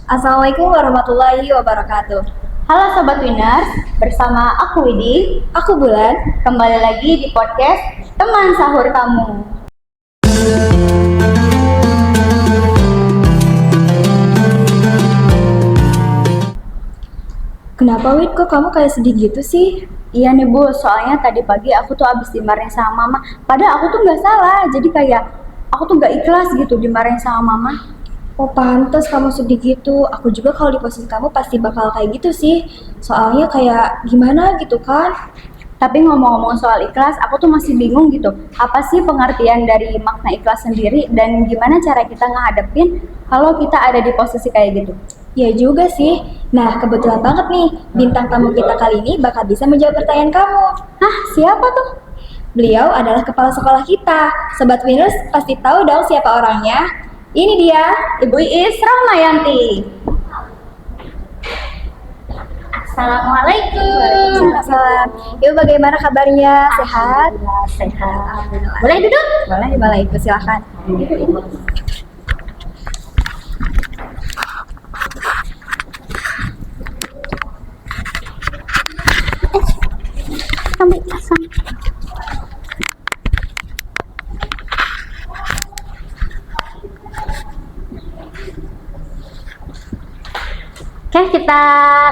Assalamualaikum warahmatullahi wabarakatuh. Halo Sobat Winners, bersama aku Widi, Aku Bulan. kembali lagi di podcast Teman Sahur Kamu. Kenapa Wid, kok kamu kayak sedih gitu sih? Iya nih Bu, soalnya tadi pagi aku tuh abis dimarahin sama Mama. Padahal aku tuh nggak salah, jadi kayak aku tuh nggak ikhlas gitu dimarahin sama Mama. Oh pantes kamu sedih gitu. Aku juga kalau di posisi kamu pasti bakal kayak gitu sih. Soalnya kayak gimana gitu kan? Tapi ngomong-ngomong soal ikhlas, aku tuh masih bingung gitu. Apa sih pengertian dari makna ikhlas sendiri dan gimana cara kita ngehadapin kalau kita ada di posisi kayak gitu? Ya juga sih. Nah kebetulan banget nih, bintang tamu kita kali ini bakal bisa menjawab pertanyaan kamu. Hah, siapa tuh? Beliau adalah kepala sekolah kita. Sobat Winners pasti tahu dong siapa orangnya. Ini dia, Ibu Iis Rahmayanti. Assalamualaikum. Waalaikumsalam. Ibu bagaimana kabarnya? Sehat? Alhamdulillah, sehat. Boleh duduk? Boleh Ibu, silakan. Sambil pasang. Oke, kita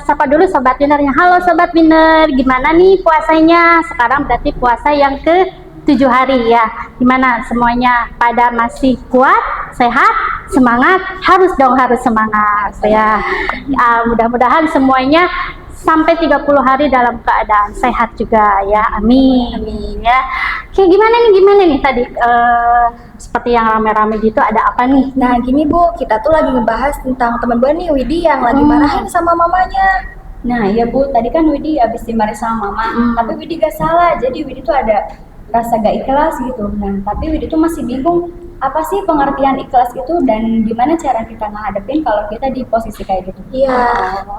sapa dulu Sobat Winnernya. Halo Sobat Winner, gimana nih puasanya? Sekarang berarti puasa yang ke 7 hari ya. Gimana semuanya pada masih kuat, sehat, semangat? Harus dong, harus semangat ya. Mudah-mudahan semuanya sampai 30 hari dalam keadaan sehat juga ya. Amin. Amin. Ya. Oke, gimana nih tadi seperti yang rame-rame gitu, ada apa nih? Nah gini Bu, kita tuh lagi ngebahas tentang teman gue nih, Widi, yang lagi marahin sama mamanya. Nah, ya Bu, tadi kan Widi habis dimarahin sama Mama, Tapi Widi gak salah, jadi Widi tuh ada rasa gak ikhlas gitu. Nah tapi Widi tuh masih bingung, apa sih pengertian ikhlas itu dan gimana cara kita ngehadapin kalau kita di posisi kayak gitu. Iya,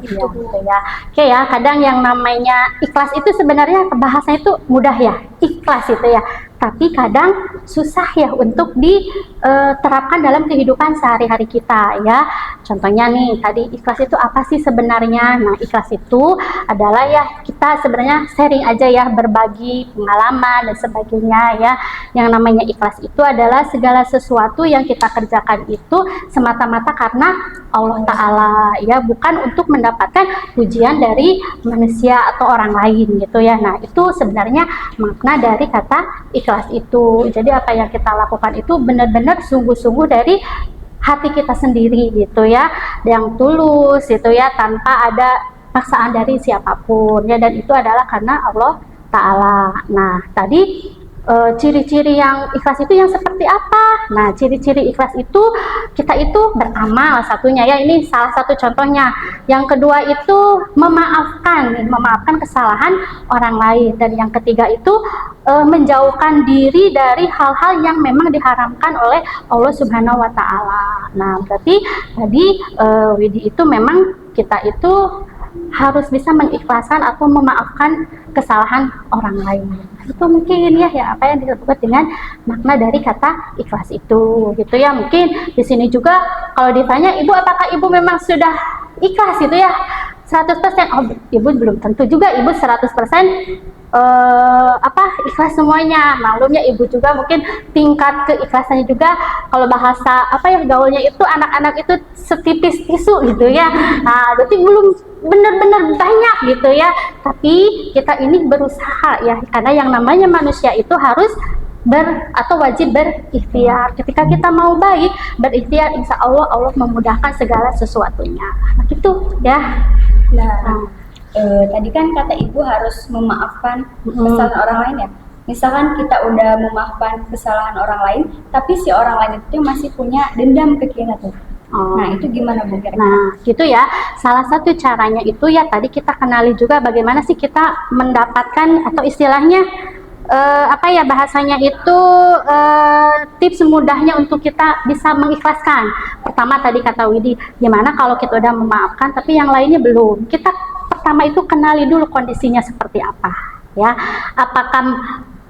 gitu, iya, Bu. gitu ya. Oke ya, kadang yang namanya ikhlas itu sebenarnya bahasanya itu mudah ya, ikhlas itu ya. Tapi kadang susah ya untuk diterapkan dalam kehidupan sehari-hari kita ya. Contohnya nih, tadi ikhlas itu apa sih sebenarnya? Nah, ikhlas itu adalah ya kita sebenarnya sharing aja ya, berbagi pengalaman dan sebagainya ya. Yang namanya ikhlas itu adalah segala sesuatu yang kita kerjakan itu semata-mata karena Allah Ta'ala ya, bukan untuk mendapatkan pujian dari manusia atau orang lain gitu ya. Nah, itu sebenarnya makna dari kata ikhlas itu. Jadi apa yang kita lakukan itu benar-benar sungguh-sungguh dari hati kita sendiri gitu ya, yang tulus gitu ya, tanpa ada paksaan dari siapapun ya, dan itu adalah karena Allah Ta'ala. Nah, tadi ciri-ciri yang ikhlas itu yang seperti apa? Nah, ciri-ciri ikhlas itu kita itu beramal satunya ya, ini salah satu contohnya. Yang kedua itu memaafkan kesalahan orang lain, dan yang ketiga itu menjauhkan diri dari hal-hal yang memang diharamkan oleh Allah Subhanahu wa Ta'ala. Nah, berarti tadi Widi itu memang kita itu harus bisa mengikhlaskan atau memaafkan kesalahan orang lain. Itu mungkin ya apa yang disebut dengan makna dari kata ikhlas itu gitu ya. Mungkin di sini juga kalau ditanya, Ibu apakah Ibu memang sudah ikhlas gitu ya 100%? Oh, Ibu belum tentu juga Ibu 100% ikhlas semuanya. Maklumnya Ibu juga mungkin tingkat keikhlasannya juga, kalau bahasa gaulnya itu anak-anak itu setipis tisu gitu ya. Nah, berarti belum benar-benar banyak gitu ya. Tapi kita ini berusaha ya, karena yang namanya manusia itu harus wajib berikhtiar. Ketika kita mau baik, berikhtiar, insya Allah Allah memudahkan segala sesuatunya. Nah, gitu ya. Tadi kan kata Ibu harus memaafkan kesalahan orang lain ya. Misalkan kita udah memaafkan kesalahan orang lain, tapi si orang lain itu masih punya dendam ke kita tuh. Nah, itu gimana Bu kira-kira? Nah, gitu ya. Salah satu caranya itu ya tadi kita kenali juga bagaimana sih kita mendapatkan, atau istilahnya bahasanya itu tips mudahnya untuk kita bisa mengikhlaskan. Pertama tadi kata Widi, gimana kalau kita udah memaafkan tapi yang lainnya belum? Kita pertama itu kenali dulu kondisinya seperti apa ya. Apakah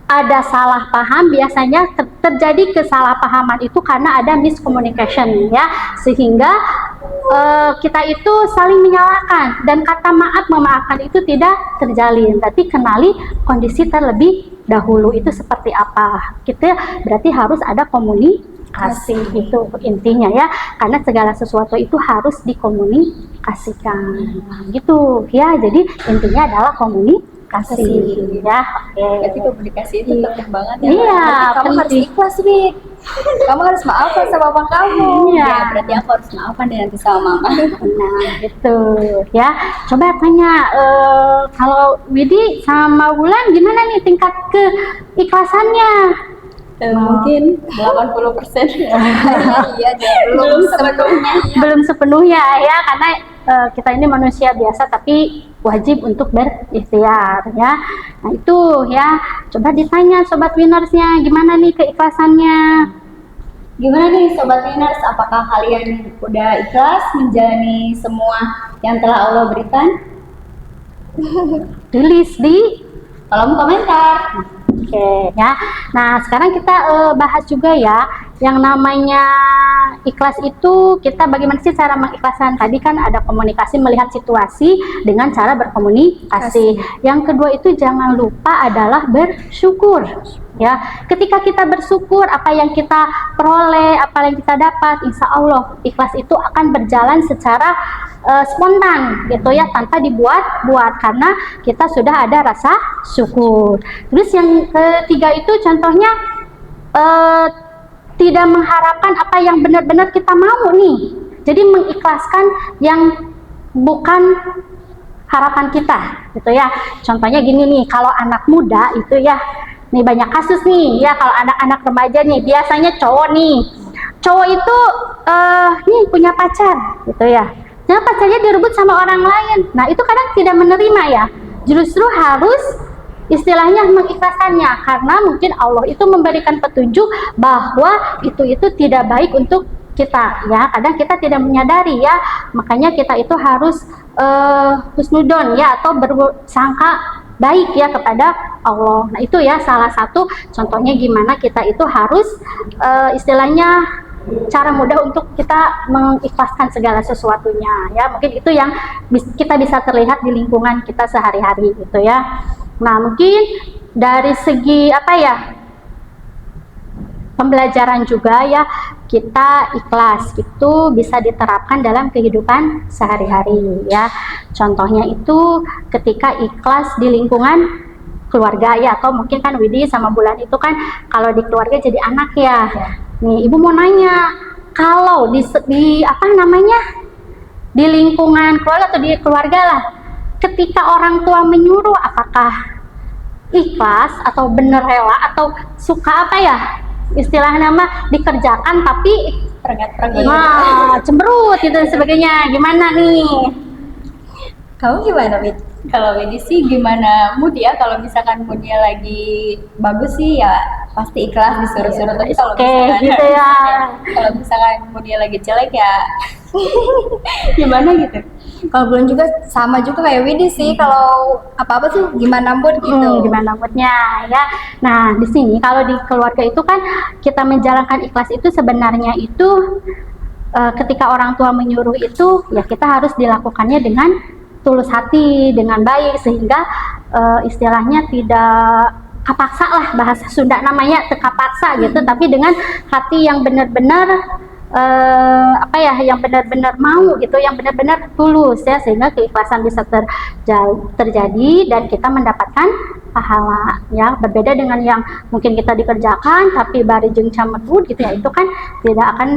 ada salah paham, biasanya terjadi kesalahpahaman itu karena ada miscommunication ya, sehingga kita itu saling menyalahkan dan kata maaf memaafkan itu tidak terjalin. Berarti kenali kondisi terlebih dahulu itu seperti apa. Kita berarti harus ada komunikasi, itu intinya ya, karena segala sesuatu itu harus dikomunikasikan. Nah, gitu ya, jadi intinya adalah komunikasi ya. Berarti komunikasi itu penting banget ya. Iya, Berarti kamu harus penting. ikhlas, Wid. Kamu harus maafkan sama papa kamu. Iya. Ya, berarti aku harus maafkan deh nanti sama mama. Nah, gitu ya. Coba tanya kalau Widi sama Wulan gimana nih tingkat keikhlasannya? Mungkin 80%. Iya, belum sepenuhnya. Belum sepenuhnya ya, karena kita ini manusia biasa tapi wajib untuk berikhtiar ya. Nah itu ya, coba ditanya Sobat Winersnya gimana nih keikhlasannya. Gimana nih Sobat Winners, apakah kalian udah ikhlas menjalani semua yang telah Allah berikan? Tulis di Kolom komentar. Oke ya. Nah sekarang kita bahas juga ya yang namanya ikhlas itu, kita bagaimana sih cara mengikhlaskan. Tadi kan ada komunikasi, melihat situasi dengan cara berkomunikasi. Yang kedua itu jangan lupa adalah bersyukur ya. Ketika kita bersyukur apa yang kita peroleh, apa yang kita dapat, insya Allah ikhlas itu akan berjalan secara spontan gitu ya, tanpa dibuat-buat, karena kita sudah ada rasa syukur. Terus yang ketiga itu contohnya tidak mengharapkan apa yang benar-benar kita mau nih, jadi mengikhlaskan yang bukan harapan kita gitu ya. Contohnya gini nih, kalau anak muda itu ya, nih banyak kasus nih ya, kalau anak-anak remaja nih, biasanya cowok itu nih punya pacar gitu ya, nah pacarnya direbut sama orang lain. Nah itu kadang tidak menerima ya, justru harus istilahnya mengikhlaskannya, karena mungkin Allah itu memberikan petunjuk bahwa itu tidak baik untuk kita ya. Kadang kita tidak menyadari ya, makanya kita itu harus husnudon ya, atau bersangka baik ya kepada Allah. Nah itu ya salah satu contohnya gimana kita itu harus istilahnya cara mudah untuk kita mengikhlaskan segala sesuatunya ya. Mungkin itu yang kita bisa terlihat di lingkungan kita sehari-hari gitu ya. Nah mungkin dari segi apa ya, pembelajaran juga ya, kita ikhlas itu bisa diterapkan dalam kehidupan sehari-hari ya. Contohnya itu ketika ikhlas di lingkungan keluarga ya, atau mungkin kan Widi sama Bulan itu kan kalau di keluarga jadi anak ya. Nih ibu mau nanya, kalau di apa namanya, di lingkungan keluarga atau di keluarga lah, ketika orang tua menyuruh, apakah ikhlas atau bener rela atau suka apa ya istilahnya nama dikerjakan tapi nah, cemberut gitu dan sebagainya, gimana nih? Kamu gimana, Wid? Kalau Widi sih gimana mood ya, kalau misalkan moodnya lagi bagus sih ya pasti ikhlas disuruh-suruh. Tapi kalau misalkan gitu ya. Kalau misalkan moodnya lagi jelek ya gimana gitu. Kalau Bulan juga sama juga kayak Widi sih, kalau apa-apa tuh gimana mood gitu. Gimana moodnya ya. Nah di sini kalau di keluarga itu kan kita menjalankan ikhlas itu sebenarnya itu ketika orang tua menyuruh itu ya kita harus dilakukannya dengan tulus hati, dengan baik, sehingga istilahnya tidak kapaksa lah, bahasa Sunda namanya tekapaksa gitu, tapi dengan hati yang benar-benar apa ya, yang benar-benar mau gitu, yang benar-benar tulus ya, sehingga keikhlasan bisa terjadi dan kita mendapatkan pahala ya. Berbeda dengan yang mungkin kita dikerjakan tapi bari jeung camebut gitu ya, itu kan tidak akan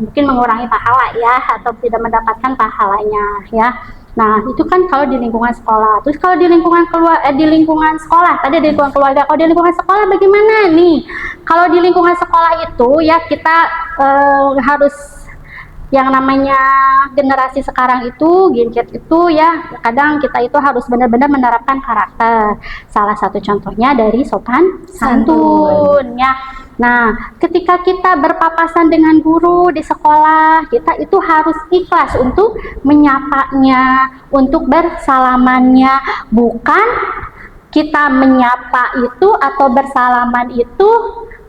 mungkin mengurangi pahala ya, atau tidak mendapatkan pahalanya ya. Nah itu kan kalau di lingkungan sekolah. Terus kalau di lingkungan di lingkungan sekolah, tadi di lingkungan keluarga, kalau di lingkungan sekolah bagaimana nih? Kalau di lingkungan sekolah itu ya kita harus, yang namanya generasi sekarang itu, gadget itu ya, kadang kita itu harus benar-benar menerapkan karakter. Salah satu contohnya dari sopan santun ya. Nah, ketika kita berpapasan dengan guru di sekolah, kita itu harus ikhlas untuk menyapanya, untuk bersalamannya, bukan kita menyapa itu atau bersalaman itu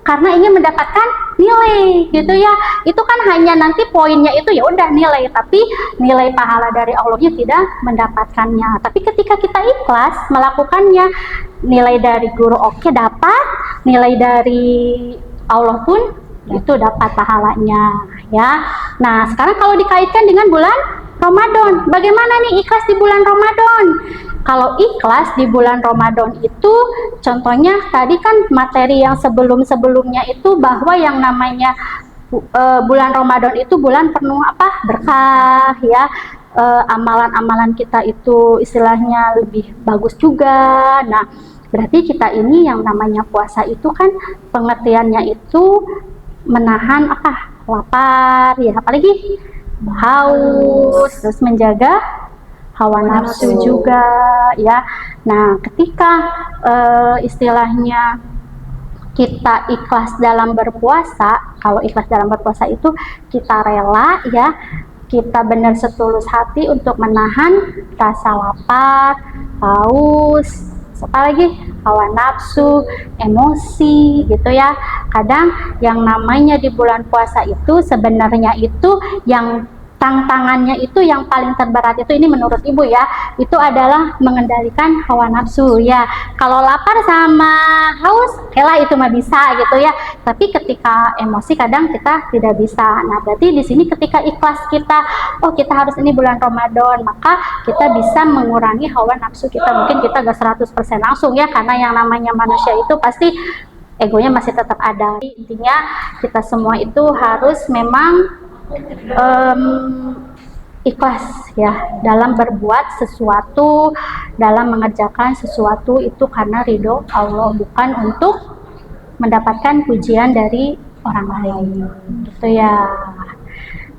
karena ingin mendapatkan nilai gitu ya. Itu kan hanya nanti poinnya itu ya udah nilai, tapi nilai pahala dari Allahnya tidak mendapatkannya. Tapi ketika kita ikhlas melakukannya, nilai dari guru oke dapat, nilai dari Allah pun itu dapat pahalanya ya. Nah, sekarang kalau dikaitkan dengan bulan Ramadan, bagaimana nih ikhlas di bulan Ramadan? Kalau ikhlas di bulan Ramadan itu, contohnya tadi kan materi yang sebelum-sebelumnya itu bahwa yang namanya bulan Ramadan itu bulan penuh apa? Berkah ya. Amalan-amalan kita itu istilahnya lebih bagus juga. Nah, berarti kita ini yang namanya puasa itu kan pengertiannya itu menahan apa? Lapar ya, apalagi haus, terus menjaga hawa nafsu juga ya. Nah, ketika istilahnya kita ikhlas dalam berpuasa, kalau ikhlas dalam berpuasa itu kita rela ya, kita benar setulus hati untuk menahan rasa lapar, haus, apalagi hawa nafsu, emosi gitu ya. Kadang yang namanya di bulan puasa itu sebenarnya itu yang tantangannya itu yang paling terberat itu ini menurut ibu ya, itu adalah mengendalikan hawa nafsu ya. Kalau lapar sama haus lah itu mah bisa gitu ya, tapi ketika emosi kadang kita tidak bisa. Nah, berarti di sini ketika ikhlas kita, oh kita harus ini bulan Ramadan, maka kita bisa mengurangi hawa nafsu kita. Mungkin kita gak 100% langsung ya, karena yang namanya manusia itu pasti egonya masih tetap ada. Intinya kita semua itu harus memang ikhlas ya dalam berbuat sesuatu, dalam mengerjakan sesuatu itu karena ridho Allah, bukan untuk mendapatkan pujian dari orang lain gitu ya.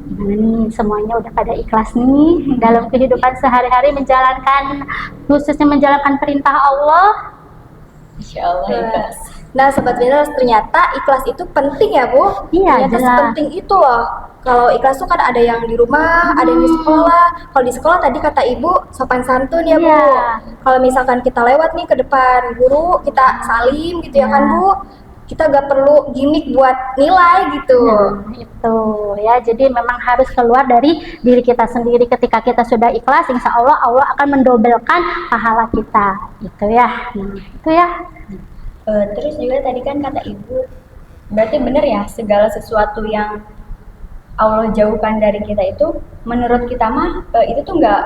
Gimana nih, semuanya udah pada ikhlas nih dalam kehidupan sehari-hari menjalankan, khususnya menjalankan perintah Allah? Insya Allah ikhlas. Nah, Sobat Binars, ternyata ikhlas itu penting ya, Bu? Iya, ternyata jelas. sepenting itu loh. Kalau ikhlas tuh kan ada yang di rumah, ada yang di sekolah. Kalau di sekolah tadi kata Ibu sopan santun ya, Bu. Iya. Kalau misalkan kita lewat nih ke depan guru, kita salim gitu ya kan, Bu? Kita gak perlu gimmick buat nilai gitu. Nah, itu ya, jadi memang harus keluar dari diri kita sendiri. Ketika kita sudah ikhlas, insya Allah Allah akan mendobelkan pahala kita gitu ya. Nah, itu ya. Terus juga tadi kan kata ibu, berarti benar ya segala sesuatu yang Allah jauhkan dari kita itu, menurut kita mah itu tuh nggak,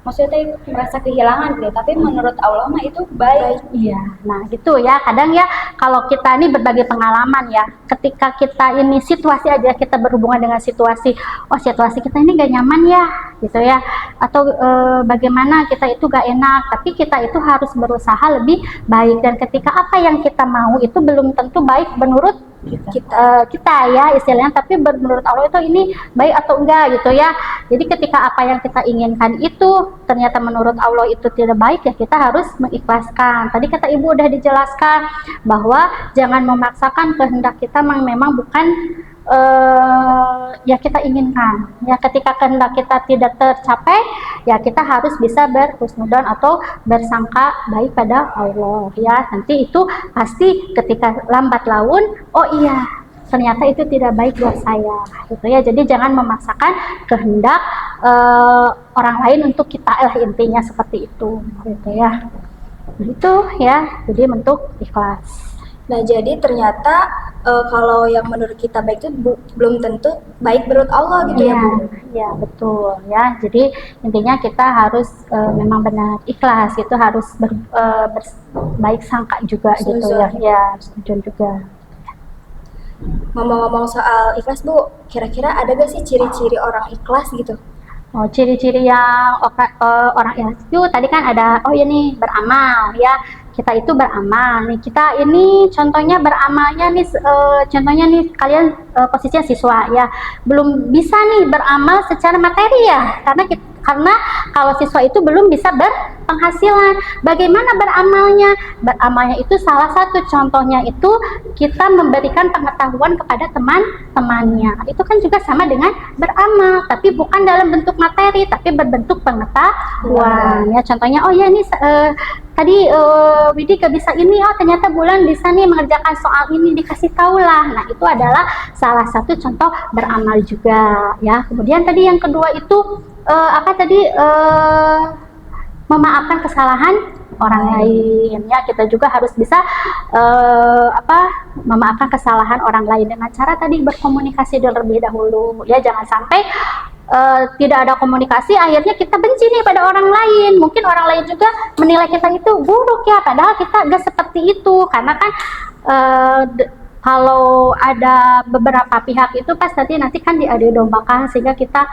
maksudnya merasa kehilangan gitu, tapi menurut Allah mah itu baik. Iya, nah gitu ya. Kadang ya kalau kita ini berbagi pengalaman ya, ketika kita ini situasi aja kita berhubungan dengan situasi, oh situasi kita ini gak nyaman ya, gitu ya, atau bagaimana kita itu gak enak, tapi kita itu harus berusaha lebih baik. Dan ketika apa yang kita mau itu belum tentu baik menurut kita ya istilahnya, tapi menurut Allah itu ini baik atau enggak gitu ya. Jadi ketika apa yang kita inginkan itu ternyata menurut Allah itu tidak baik, ya kita harus mengikhlaskan. Tadi kata ibu udah dijelaskan bahwa jangan memaksakan kehendak kita memang bukan ya kita inginkan ya. Ketika kehendak kita tidak tercapai, ya kita harus bisa berhusnudzon atau bersangka baik pada Allah ya. Nanti itu pasti ketika lambat laun, oh iya ternyata itu tidak baik buat saya gitu ya. Jadi jangan memaksakan kehendak orang lain untuk kita lah, intinya seperti itu gitu ya. Itu ya, jadi bentuk ikhlas. Nah, jadi ternyata kalau yang menurut kita baik itu belum tentu baik menurut Allah gitu ya, Bu? Iya, betul ya. Jadi intinya kita harus memang benar ikhlas, itu harus baik sangka juga gitu ya. Ya, setuju juga. Ngomong-ngomong soal ikhlas, Bu, kira-kira ada gak sih ciri-ciri orang ikhlas gitu? Oh, ciri-ciri yang orang ikhlas itu tadi kan ada, oh ya nih beramal ya. Kita itu beramal nih, kita ini contohnya beramalnya nih, contohnya nih kalian posisinya siswa ya, belum bisa nih beramal secara materi ya, karena kita, karena kalau siswa itu belum bisa berpenghasilan. Bagaimana beramalnya? Beramalnya itu salah satu contohnya itu kita memberikan pengetahuan kepada teman-temannya. Itu kan juga sama dengan beramal, tapi bukan dalam bentuk materi, tapi berbentuk pengetahuan. Ya, contohnya, oh ya ini tadi Widi gak bisa ini, oh ternyata Bulan bisa nih mengerjakan soal ini, dikasih tahu lah. Nah, itu adalah salah satu contoh beramal juga ya. Kemudian tadi yang kedua itu memaafkan kesalahan orang lain ya. Kita juga harus bisa memaafkan kesalahan orang lain dengan cara tadi berkomunikasi terlebih dahulu ya. Jangan sampai tidak ada komunikasi, akhirnya kita benci nih pada orang lain. Mungkin orang lain juga menilai kita itu buruk ya, padahal kita gak seperti itu. Karena kan kalau ada beberapa pihak itu pas nanti kan diadu dombakan, sehingga kita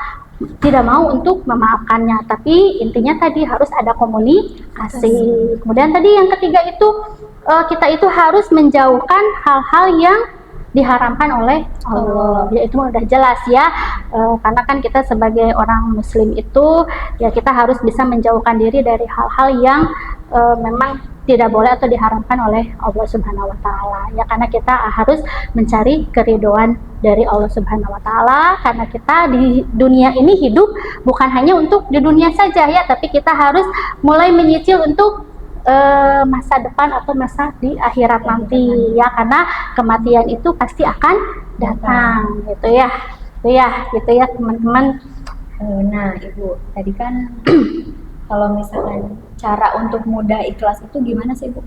tidak mau untuk memaafkannya. Tapi intinya tadi harus ada komunikasi. Kemudian tadi yang ketiga itu kita itu harus menjauhkan hal-hal yang diharamkan oleh Allah. Ya, itu udah jelas ya, karena kan kita sebagai orang muslim itu ya kita harus bisa menjauhkan diri dari hal-hal yang memang tidak boleh atau diharamkan oleh Allah Subhanahu wa taala. Ya, karena kita harus mencari keridhaan dari Allah Subhanahu wa taala, karena kita di dunia ini hidup bukan hanya untuk di dunia saja ya, tapi kita harus mulai menyicil untuk masa depan atau masa di akhirat nanti ya, karena kematian itu pasti akan datang gitu ya teman-teman. Nah Ibu, tadi kan kalau misalkan cara untuk mudah ikhlas itu gimana sih Ibu?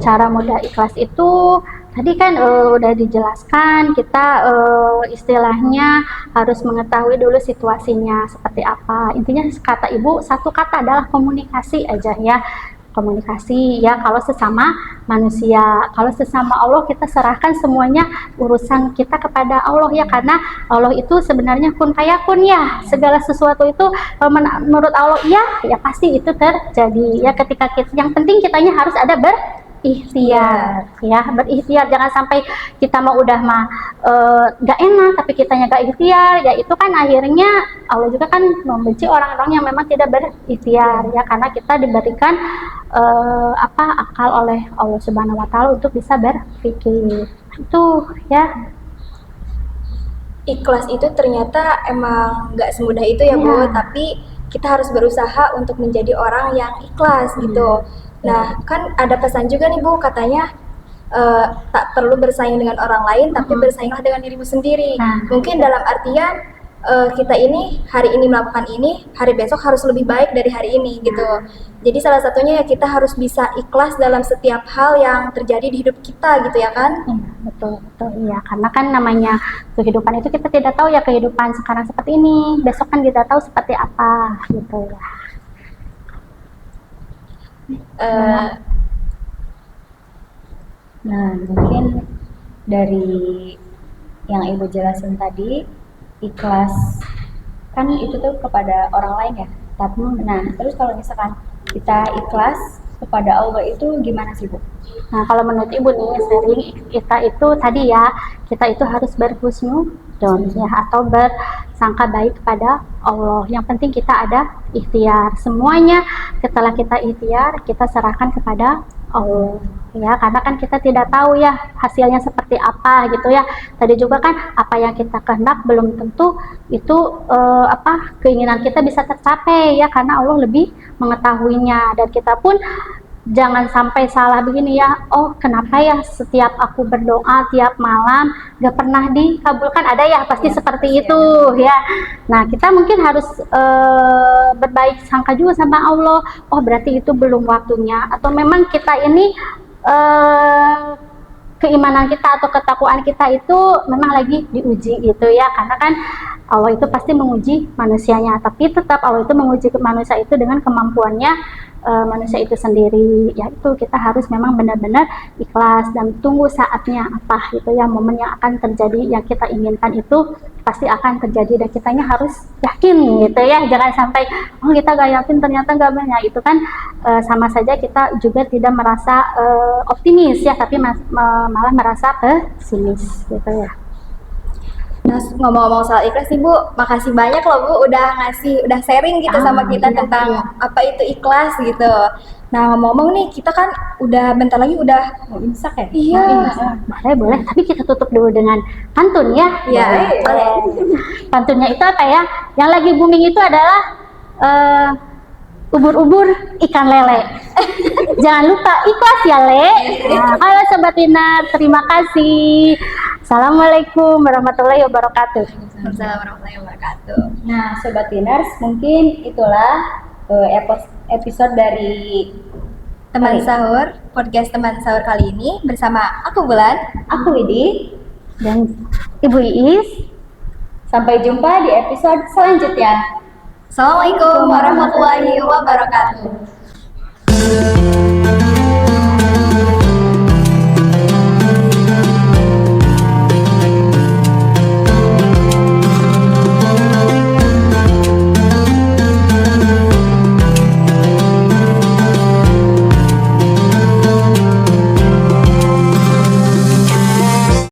Cara mudah ikhlas itu tadi kan udah dijelaskan, kita istilahnya harus mengetahui dulu situasinya seperti apa. Intinya kata Ibu, satu kata adalah komunikasi aja ya. Komunikasi ya, kalau sesama manusia, kalau sesama Allah kita serahkan semuanya urusan kita kepada Allah ya, karena Allah itu sebenarnya kun fayakun ya, segala sesuatu itu menurut Allah ya pasti itu terjadi ya. Ketika yang penting kitanya harus ada berikhtiar ya, berikhtiar. Jangan sampai kita mau udah gak enak tapi kitanya gak ikhtiar ya, itu kan akhirnya Allah juga kan membenci orang-orang yang memang tidak berikhtiar ya, karena kita diberikan akal oleh Allah Subhanahu wa taala untuk bisa berpikir. Itu ya. Ikhlas itu ternyata emang nggak semudah itu ya Bu, tapi kita harus berusaha untuk menjadi orang yang ikhlas gitu. Nah, kan ada pesan juga nih Bu, katanya tak perlu bersaing dengan orang lain, tapi bersainglah dengan dirimu sendiri. Mungkin dalam artian kita ini hari ini melakukan ini, hari besok harus lebih baik dari hari ini gitu. Jadi salah satunya ya kita harus bisa ikhlas dalam setiap hal yang terjadi di hidup kita gitu ya kan? Betul iya, karena kan namanya kehidupan itu kita tidak tahu ya, kehidupan sekarang seperti ini, besok kan tidak tahu seperti apa gitu ya. Nah, mungkin dari yang Ibu jelasin tadi, ikhlas kan itu tuh kepada orang lain ya. Tapi terus kalau misalkan kita ikhlas kepada Allah itu gimana sih Bu? Nah, kalau menurut Ibu nih, sering kita itu tadi ya, kita itu harus berhusnuzon ya, atau bersangka baik kepada Allah. Yang penting kita ada ikhtiar. Semuanya setelah kita ikhtiar, kita serahkan kepada Allah ya, karena kan kita tidak tahu ya hasilnya seperti apa gitu ya. Tadi juga kan apa yang kita kehendak belum tentu itu keinginan kita bisa tercapai ya, karena Allah lebih mengetahuinya. Dan kita pun jangan sampai salah begini ya, oh kenapa ya setiap aku berdoa tiap malam gak pernah dikabulkan, ada ya pasti seperti itu ya. Nah, kita mungkin harus berbaik sangka juga sama Allah, oh berarti itu belum waktunya, atau memang kita ini keimanan kita atau ketakwaan kita itu memang lagi diuji gitu ya, karena kan Allah itu pasti menguji manusianya, tapi tetap Allah itu menguji manusia itu dengan kemampuannya manusia itu sendiri, yaitu kita harus memang benar-benar ikhlas dan tunggu saatnya apa gitu ya, momen yang akan terjadi yang kita inginkan itu pasti akan terjadi, dan kitanya harus yakin gitu ya. Jangan sampai oh kita gak yakin ternyata gak banyak, itu kan sama saja kita juga tidak merasa optimis ya, tapi malah merasa pesimis gitu ya. Nah, ngomong-ngomong soal ikhlas nih Bu, makasih banyak loh Bu udah sharing gitu sama kita iya, tentang iya. apa itu ikhlas gitu. Nah, ngomong-ngomong nih, kita kan udah bentar lagi udah Mau imsak ya? iya. Boleh, tapi kita tutup dulu dengan pantun ya. Iya, boleh. Pantunnya itu apa ya? Yang lagi booming itu adalah ubur-ubur ikan lele. Jangan lupa ikhlas ya, Le. Nah, halo Sobat Winar, terima kasih. Assalamualaikum warahmatullahi wabarakatuh. Assalamualaikum warahmatullahi wabarakatuh. Nah, Sobat Winners, mungkin itulah episode dari Teman sahur, podcast teman sahur kali ini bersama aku Bulan. aku Widi. Dan Ibu Iis. Sampai jumpa di episode selanjutnya. Assalamualaikum warahmatullahi wabarakatuh.